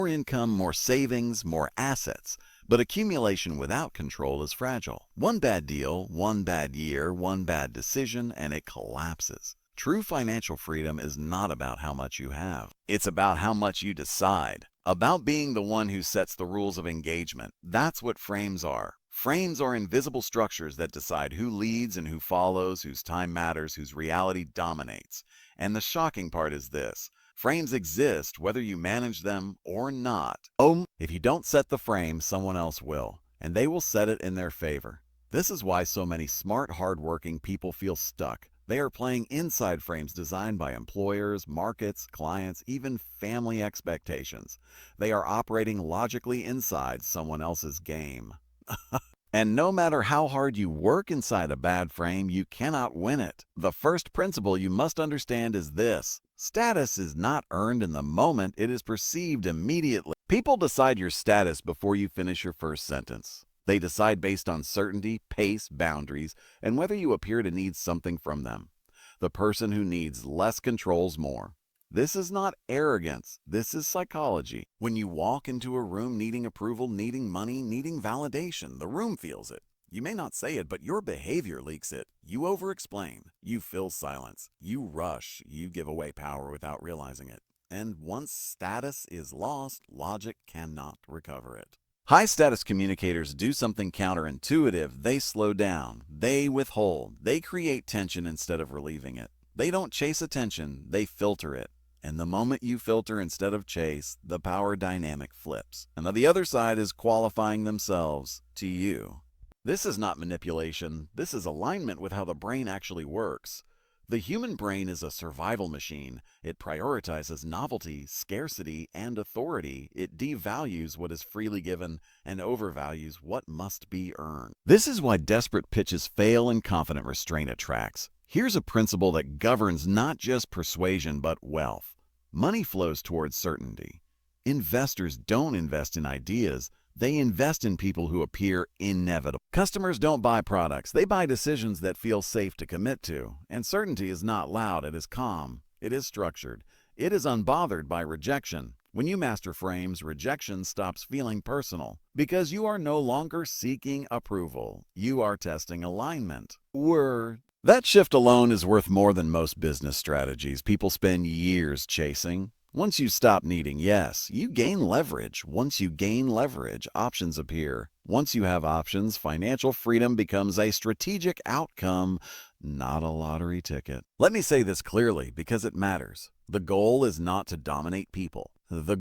More income, more savings, more assets. But accumulation without control is fragile. One bad deal, one bad year, one bad decision, and it collapses. True financial freedom is not about how much you have. It's about how much you decide. About being the one who sets the rules of engagement. That's what frames are. Frames are invisible structures that decide who leads and who follows, whose time matters, whose reality dominates. And the shocking part is this. Frames exist whether you manage them or not. If you don't set the frame, someone else will, and they will set it in their favor. This is why so many smart, hardworking people feel stuck. They are playing inside frames designed by employers, markets, clients, even family expectations. They are operating logically inside someone else's game. And no matter how hard you work inside a bad frame, you cannot win it. The first principle you must understand is this. Status is not earned in the moment, it is perceived immediately. People decide your status before you finish your first sentence. They decide based on certainty, pace, boundaries, and whether you appear to need something from them. The person who needs less controls more. This is not arrogance, this is psychology. When you walk into a room needing approval, needing money, needing validation, the room feels it. You may not say it, but your behavior leaks it. You over-explain, you fill silence, you rush, you give away power without realizing it. And once status is lost, logic cannot recover it. High-status communicators do something counterintuitive. They slow down, they withhold, they create tension instead of relieving it. They don't chase attention, they filter it. And the moment you filter instead of chase, the power dynamic flips. And the other side is qualifying themselves to you. This is not manipulation. This is alignment with how the brain actually works. The human brain is a survival machine. It prioritizes novelty, scarcity, and authority. It devalues what is freely given and overvalues what must be earned. This is why desperate pitches fail and confident restraint attracts. Here's a principle that governs not just persuasion but wealth. Money flows towards certainty. Investors don't invest in ideas. They invest in people who appear inevitable. Customers don't buy products. They buy decisions that feel safe to commit to. And certainty is not loud. It is calm. It is structured. It is unbothered by rejection. When you master frames, rejection stops feeling personal because you are no longer seeking approval. You are testing alignment. That shift alone is worth more than most business strategies people spend years chasing. Once you stop needing yes, you gain leverage. Once you gain leverage, options appear. Once you have options, financial freedom becomes a strategic outcome, not a lottery ticket. Let me say this clearly because it matters. The goal is not to dominate people. The